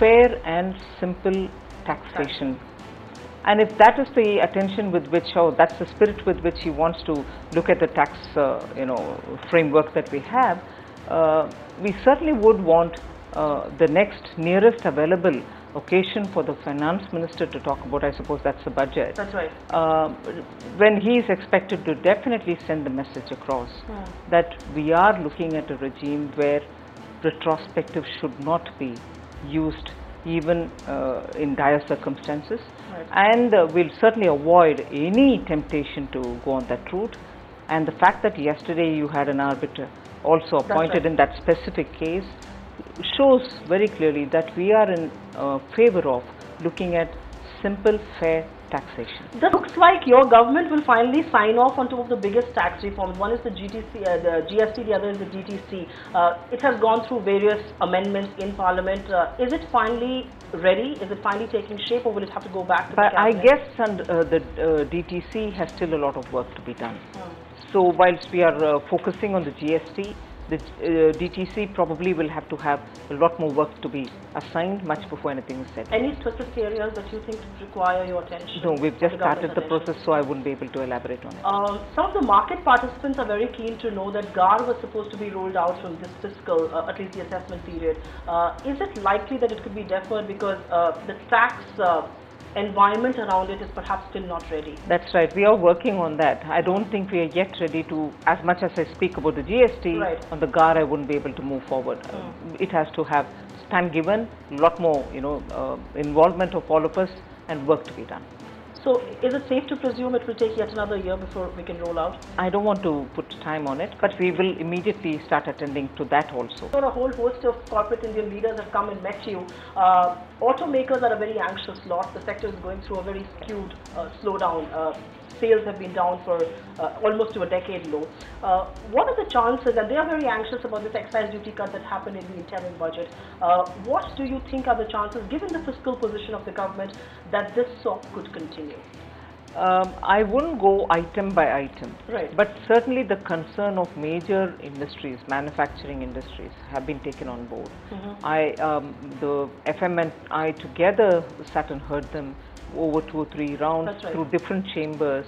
fair and simple taxation. And if that is the attention with which, or that's the spirit with which he wants to look at the tax, framework that we have, we certainly would want the next nearest available occasion for the Finance Minister to talk about. I suppose that's the budget. That's right. When he is expected to definitely send the message across that we are looking at a regime where retrospective should not be used even in dire circumstances, and we'll certainly avoid any temptation to go on that route. And the fact that yesterday you had an arbiter also appointed in that specific case shows very clearly that we are in favor of looking at simple, fair taxation. That looks like your government will finally sign off on two of the biggest tax reforms. One is the GST, the other is the GTC. It has gone through various amendments in Parliament. Is it finally ready? Is it finally taking shape, or will it have to go back to the cabinet? I guess the DTC has still a lot of work to be done. So whilst we are focusing on the GST, the DTC probably will have to have a lot more work to be assigned much before anything is said. Any specific areas that you think require your attention? No, we've just started the process, so I wouldn't be able to elaborate on it. Some of the market participants are very keen to know that GAAR was supposed to be rolled out from this fiscal, at least the assessment period. Is it likely that it could be deferred because the tax environment around it is perhaps still not ready? That's right. We are working on that. I don't think we are yet ready to, as much as I speak about the GST, on the GAAR I wouldn't be able to move forward. It has to have time given, a lot more, involvement of all of us and work to be done. So is it safe to presume it will take yet another year before we can roll out? I don't want to put time on it, but we will immediately start attending to that also. So a whole host of corporate Indian leaders have come and met you. Automakers are a very anxious lot. The sector is going through a very skewed slowdown. Sales have been down for almost to a decade low. What are the chances, and they are very anxious about this excise duty cut that happened in the interim budget. What do you think are the chances, given the fiscal position of the government, that this SOP could continue? I wouldn't go item by item, but certainly the concern of major industries, manufacturing industries, have been taken on board. The FM and I together sat and heard them over 2 or 3 rounds through different chambers,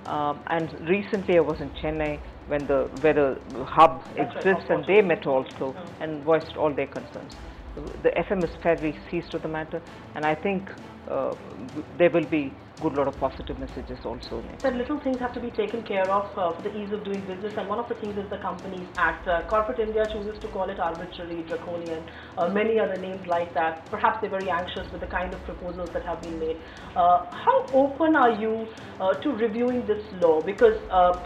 and recently I was in Chennai where the hub exists, and they met also and voiced all their concerns. The FM is fairly seized to the matter, and I think there will be good lot of positive messages also in it. So little things have to be taken care of for the ease of doing business, and one of the things is the Companies Act. Corporate India chooses to call it arbitrary, draconian, many other names like that. Perhaps they're very anxious with the kind of proposals that have been made. How open are you to reviewing this law? Because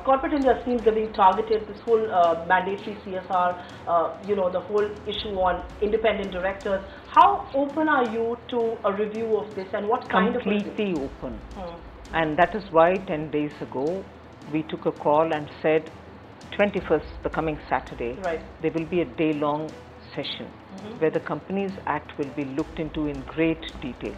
Corporate India seems to be being targeted, this whole mandatory CSR, the whole issue on independent directors. How open are you to a review of this, and what kind of review? Completely open. And that is why 10 days ago we took a call and said 21st, the coming Saturday, there will be a day-long session where the Companies Act will be looked into in great detail.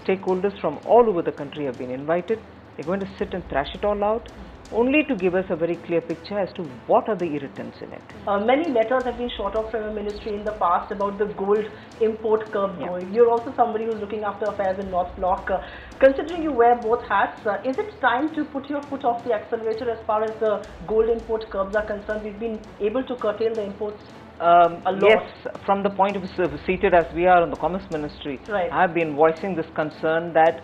Stakeholders from all over the country have been invited. They're going to sit and thrash it all out, only to give us a very clear picture as to what are the irritants in it. Many letters have been shot off from a ministry in the past about the gold import curb going. You're also somebody who's looking after affairs in North Block. Considering you wear both hats, is it time to put your foot off the accelerator as far as the gold import curbs are concerned? We've been able to curtail the imports a lot. Yes, from the point of view, seated as we are in the Commerce Ministry, I've been voicing this concern that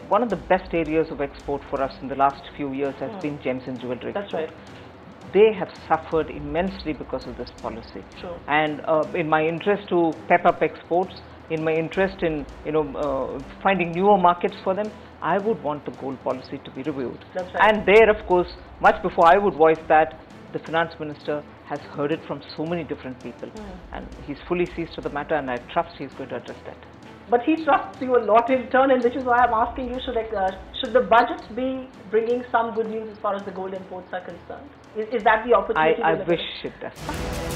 one of the best areas of export for us in the last few years has been gems and jewellery. That's right. They have suffered immensely because of this policy. And in my interest to pep up exports, in my interest in finding newer markets for them, I would want the gold policy to be reviewed. And there, of course, much before I would voice that, the Finance Minister has heard it from so many different people, and he's fully seized to the matter, and I trust he's going to address that. But he trusts you a lot in turn, and which is why I'm asking you, should the budget be bringing some good news as far as the gold imports are concerned? Is that the opportunity? I wish it does.